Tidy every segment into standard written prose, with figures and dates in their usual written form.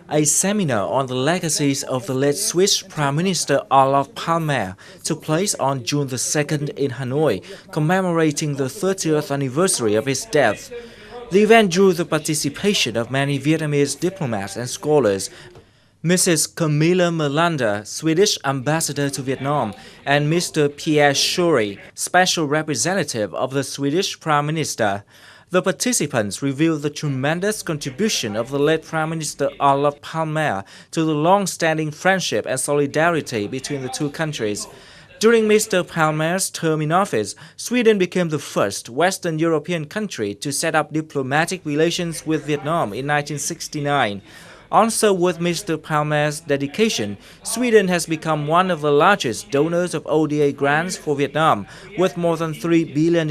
A seminar on the legacies of the late Swiss Prime Minister Olof Palme took place on June the 2nd in Hanoi, commemorating the 30th anniversary of his death. The event drew the participation of many Vietnamese diplomats and scholars. Mrs. Camilla Melander, Swedish ambassador to Vietnam, and Mr. Pierre Schori, special representative of the Swedish Prime Minister. The participants revealed the tremendous contribution of the late Prime Minister Olof Palme to the long-standing friendship and solidarity between the two countries. During Mr. Palme's term in office, Sweden became the first Western European country to set up diplomatic relations with Vietnam in 1969. Also, with Mr. Palme's dedication, Sweden has become one of the largest donors of ODA grants for Vietnam, with more than $3 billion.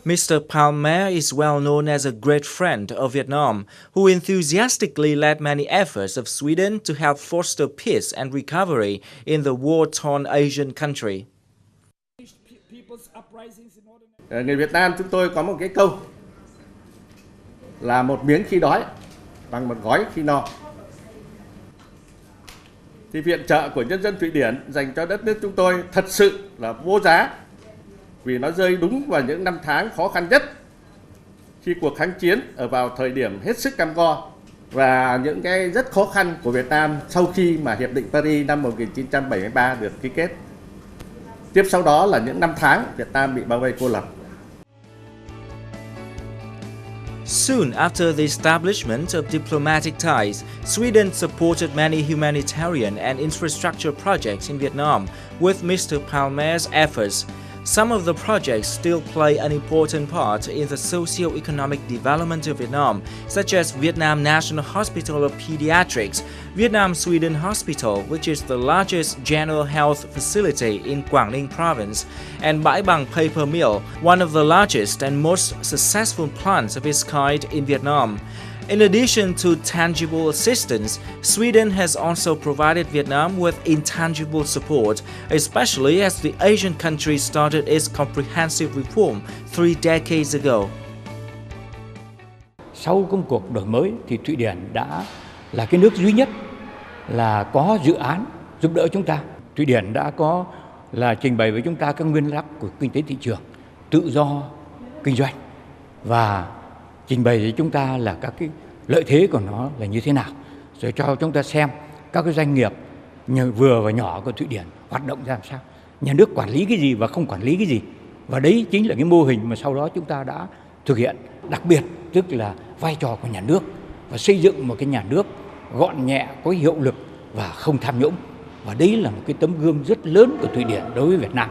Mr. Palme is well known as a great friend of Vietnam, who enthusiastically led many efforts of Sweden to help foster peace and recovery in the war-torn Asian country. Người Việt Nam chúng tôi có một cái câu là một miếng khi đói bằng một gói khi no. Thì viện trợ của nhân dân Thụy Điển dành cho đất nước chúng tôi thật sự là vô giá, vì nó rơi đúng vào những năm tháng khó khăn nhất khi cuộc kháng chiến ở vào thời điểm hết sức cam go và những cái rất khó khăn của Việt Nam sau khi mà Hiệp định Paris năm 1973 được ký kết. Tiếp sau đó là những năm tháng Việt Nam bị bao vây cô lập. Soon after the establishment of diplomatic ties, Sweden supported many humanitarian and infrastructure projects in Vietnam with Mr. Palme's efforts. Some of the projects still play an important part in the socio-economic development of Vietnam, such as Vietnam National Hospital of Pediatrics, Vietnam-Sweden Hospital, which is the largest general health facility in Quảng Ninh province, and Bai Bang Paper Mill, one of the largest and most successful plants of its kind in Vietnam. In addition to tangible assistance, Sweden has also provided Vietnam with intangible support, especially as the Asian country started its comprehensive reform 3 decades ago. Sau công cuộc đổi mới thì Thụy Điển đã là cái nước duy nhất là có dự án giúp đỡ chúng ta. Thụy Điển đã có là trình bày với chúng ta các nguyên tắc của kinh tế thị trường, tự do kinh doanh và trình bày với chúng ta là các cái lợi thế của nó là như thế nào, rồi cho chúng ta xem các cái doanh nghiệp vừa và nhỏ của Thụy Điển hoạt động ra làm sao, nhà nước quản lý cái gì và không quản lý cái gì, và đấy chính là cái mô hình mà sau đó chúng ta đã thực hiện, đặc biệt tức là vai trò của nhà nước và xây dựng một cái nhà nước gọn nhẹ, có hiệu lực và không tham nhũng, và đấy là một cái tấm gương rất lớn của Thụy Điển đối với Việt Nam.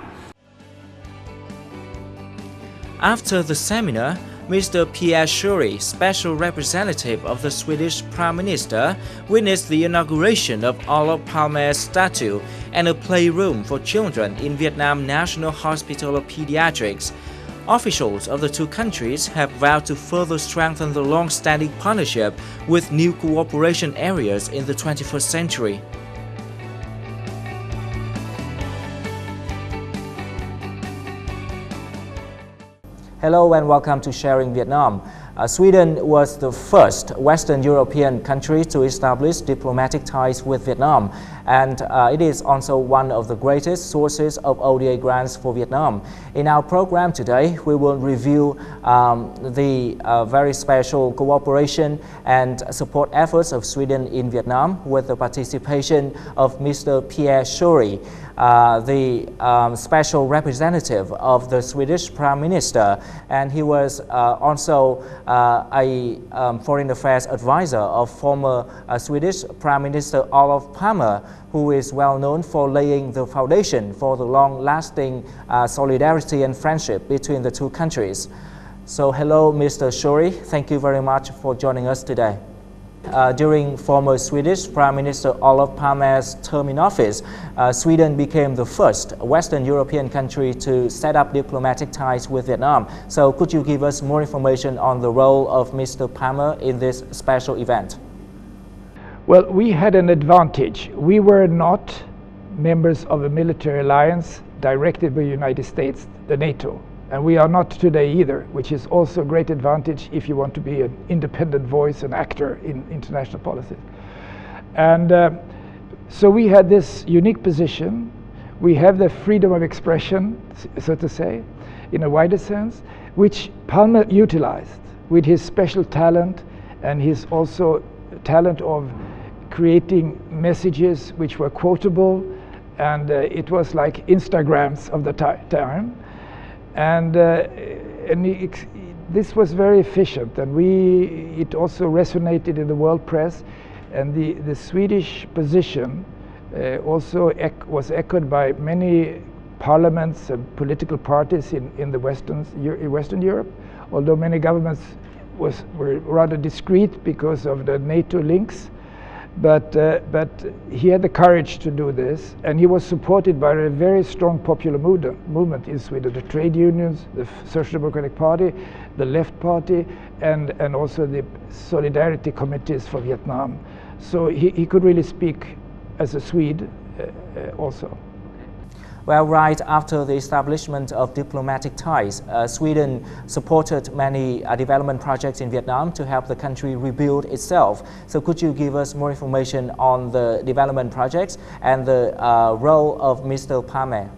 After the seminar, Mr. Pierre Schori, special representative of the Swedish Prime Minister, witnessed the inauguration of Olof Palme's statue and a playroom for children in Vietnam National Hospital of Pediatrics. Officials of the two countries have vowed to further strengthen the long-standing partnership with new cooperation areas in the 21st century. Hello and welcome to Sharing Vietnam. Sweden was the first Western European country to establish diplomatic ties with Vietnam, and it is also one of the greatest sources of ODA grants for Vietnam. In our program today, we will review the very special cooperation and support efforts of Sweden in Vietnam with the participation of Mr. Pierre Schori, the special representative of the Swedish Prime Minister, and he was also a foreign affairs advisor of former Swedish Prime Minister Olof Palme, who is well known for laying the foundation for the long-lasting solidarity and friendship between the two countries. So hello, Mr. Schori, thank you very much for joining us today. During former Swedish Prime Minister Olof Palme's term in office, Sweden became the first Western European country to set up diplomatic ties with Vietnam. So could you give us more information on the role of Mr. Palme in this special event? Well, we had an advantage. We were not members of a military alliance directed by the United States, the NATO. And we are not today either, which is also a great advantage if you want to be an independent voice and actor in international policies. And so we had this unique position. We have the freedom of expression, so to say, in a wider sense, which Palme utilized with his special talent and his also talent of creating messages which were quotable, and it was like Instagrams of the time. And this was very efficient, and it also resonated in the world press, and the Swedish position also was echoed by many parliaments and political parties in Western Europe, although many governments were rather discreet because of the NATO links. But he had the courage to do this, and he was supported by a very strong popular movement in Sweden, the trade unions, the Social Democratic Party, the Left Party, and also the solidarity committees for Vietnam. So he could really speak as a Swede also. Well, right after the establishment of diplomatic ties, Sweden supported many development projects in Vietnam to help the country rebuild itself. So could you give us more information on the development projects and the role of Mr. Palme?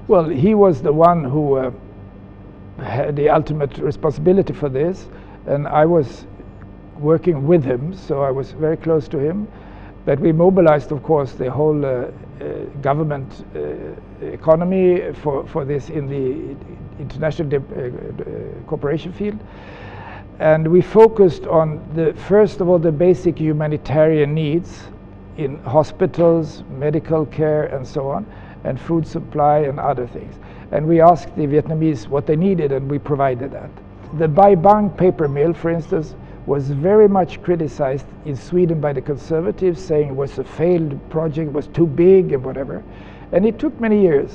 Well, he was the one who had the ultimate responsibility for this, and I was working with him, so I was very close to him. But we mobilized, of course, the whole government economy for this in the international cooperation field. And we focused on, first of all, the basic humanitarian needs in hospitals, medical care, and so on, and food supply and other things. And we asked the Vietnamese what they needed, and we provided that. The Bai Bang paper mill, for instance, was very much criticized in Sweden by the conservatives, saying it was a failed project, was too big and whatever. And it took many years.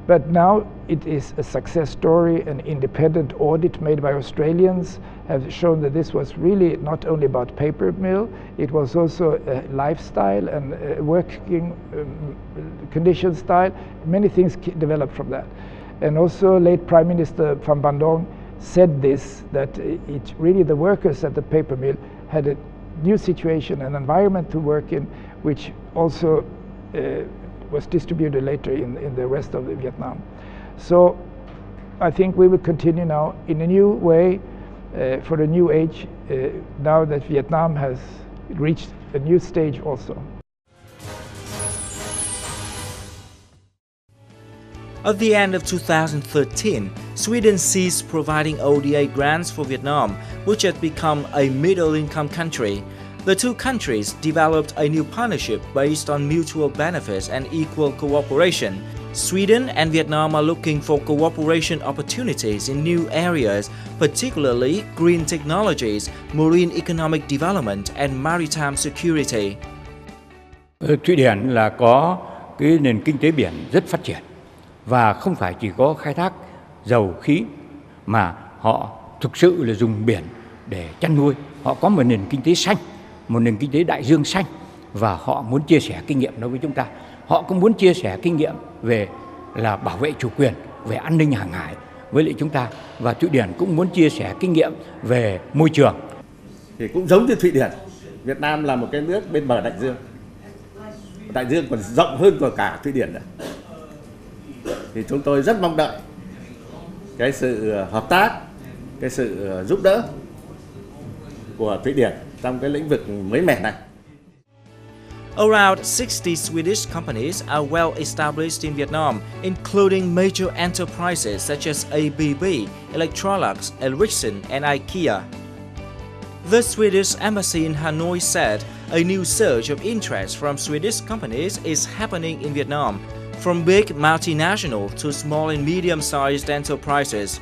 But now it is a success story. An independent audit made by Australians have shown that this was really not only about paper mill, it was also a lifestyle and a working condition style. Many things developed from that. And also late Prime Minister Pham Van Dong said this, that it really the workers at the paper mill had a new situation, an environment to work in, which also was distributed later in the rest of Vietnam. So I think we will continue now in a new way for a new age, now that Vietnam has reached a new stage also. At the end of 2013, Sweden ceased providing ODA grants for Vietnam, which had become a middle-income country. The two countries developed a new partnership based on mutual benefits and equal cooperation. Sweden and Vietnam are looking for cooperation opportunities in new areas, particularly green technologies, marine economic development, and maritime security. Thụy Điển là có cái nền kinh tế biển rất phát triển. Và không phải chỉ có khai thác dầu khí, mà họ thực sự là dùng biển để chăn nuôi. Họ có một nền kinh tế xanh, một nền kinh tế đại dương xanh, và họ muốn chia sẻ kinh nghiệm đó với chúng ta. Họ cũng muốn chia sẻ kinh nghiệm về là bảo vệ chủ quyền, về an ninh hàng hải với lại chúng ta. Và Thụy Điển cũng muốn chia sẻ kinh nghiệm về môi trường. Thì cũng giống như Thụy Điển, Việt Nam là một cái nước bên bờ đại dương. Đại dương còn rộng hơn của cả Thụy Điển nữa. Thì chúng tôi rất mong đợi cái sự hợp tác, cái sự giúp đỡ của Thụy Điển trong cái lĩnh vực mới mẻ này. Around 60 Swedish companies are well established in Vietnam, including major enterprises such as ABB, Electrolux, Ericsson, and IKEA. The Swedish embassy in Hanoi said a new surge of interest from Swedish companies is happening in Vietnam, from big multinational to small and medium-sized enterprises.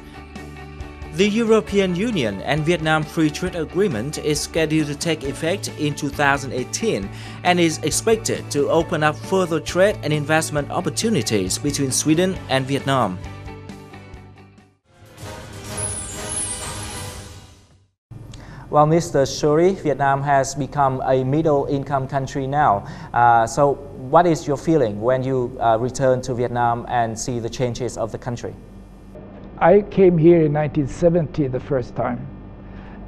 The European Union and Vietnam Free Trade Agreement is scheduled to take effect in 2018 and is expected to open up further trade and investment opportunities between Sweden and Vietnam. Well, Mr. Shuri, Vietnam has become a middle-income country now. So what is your feeling when you return to Vietnam and see the changes of the country? I came here in 1970 the first time,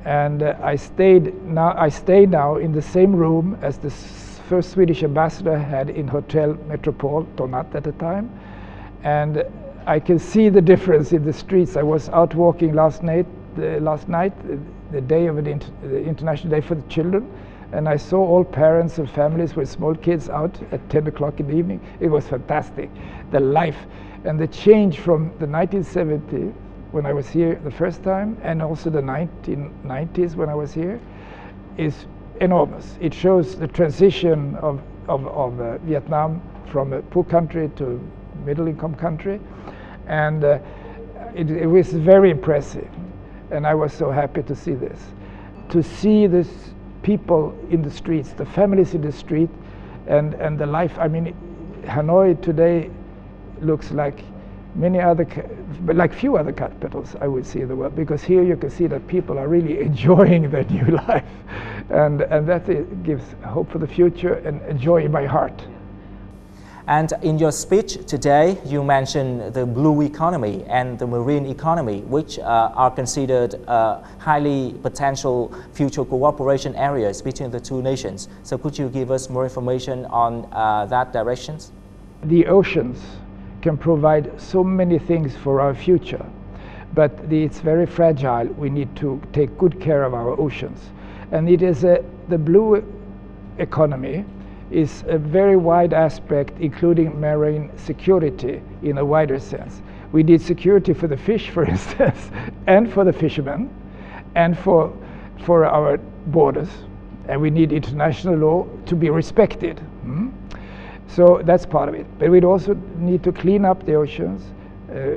and I stay now in the same room as the first Swedish ambassador had in Hotel Metropole, Tonat at the time, and I can see the difference in the streets. I was out walking last night, the day of the International Day for the Children, and I saw all parents and families with small kids out at 10 o'clock in the evening. It was fantastic, the life and the change from the 1970s when I was here the first time, and also the 1990s when I was here, is enormous. It shows the transition of Vietnam from a poor country to a middle-income country, and it was very impressive, and I was so happy to see this. To see this people in the streets, the families in the street, and the life. I mean, Hanoi today looks like like few other capitals I would see in the world, because here you can see that people are really enjoying their new life, and that gives hope for the future and joy in my heart. And in your speech today, you mentioned the blue economy and the marine economy, which are considered highly potential future cooperation areas between the two nations. So could you give us more information on that directions? The oceans can provide so many things for our future, but it's very fragile. We need to take good care of our oceans. And it is the blue economy is a very wide aspect, including marine security in a wider sense. We need security for the fish, for instance, and for the fishermen, and for our borders. And we need international law to be respected. So that's part of it. But we also need to clean up the oceans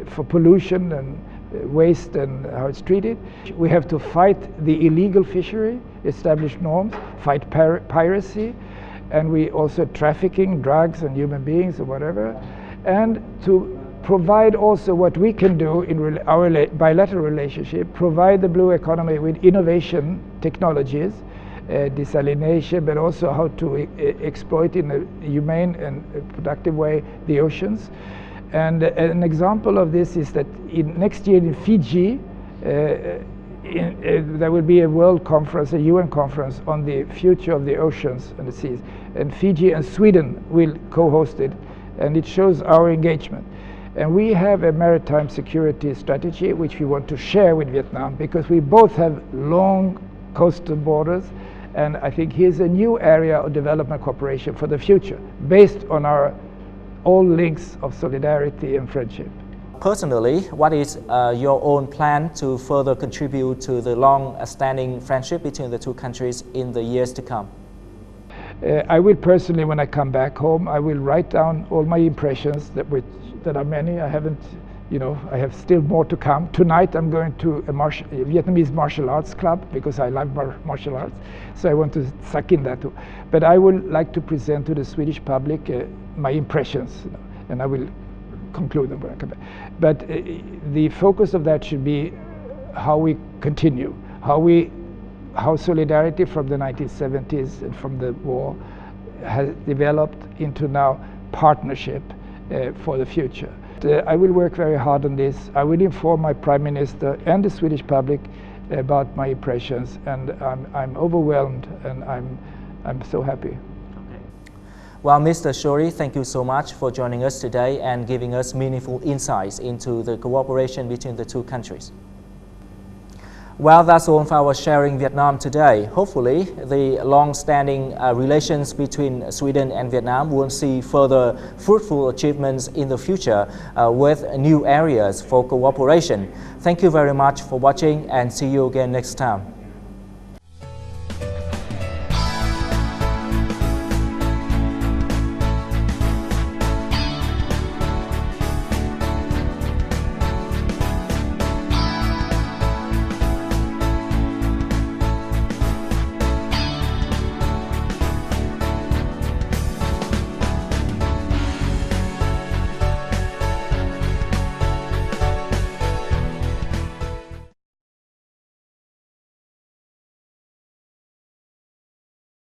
for pollution and waste and how it's treated. We have to fight the illegal fishery, establish norms, fight piracy, and we also trafficking drugs and human beings or whatever, and to provide also what we can do in our bilateral relationship, provide the blue economy with innovation technologies, desalination, but also how to exploit in a humane and productive way the oceans. And an example of this is that next year in Fiji, there will be a world conference, a UN conference on the future of the oceans and the seas. And Fiji and Sweden will co-host it, and it shows our engagement. And we have a maritime security strategy which we want to share with Vietnam, because we both have long coastal borders, and I think here's a new area of development cooperation for the future, based on our all links of solidarity and friendship. Personally, what is your own plan to further contribute to the long-standing friendship between the two countries in the years to come? I will personally, when I come back home, I will write down all my impressions, that are many. I haven't, I have still more to come. Tonight I'm going to a Vietnamese martial arts club, because I love martial arts, so I want to suck in that too. But I would like to present to the Swedish public my impressions, and I will conclude them when I come back. But the focus of that should be how we continue, how solidarity from the 1970s and from the war has developed into now partnership for the future. I will work very hard on this. I will inform my Prime Minister and the Swedish public about my impressions, and I'm overwhelmed, and I'm so happy. Well, Mr. Shori, thank you so much for joining us today and giving us meaningful insights into the cooperation between the two countries. Well, that's all for our Sharing Vietnam today. Hopefully, the long-standing relations between Sweden and Vietnam will see further fruitful achievements in the future with new areas for cooperation. Thank you very much for watching, and see you again next time.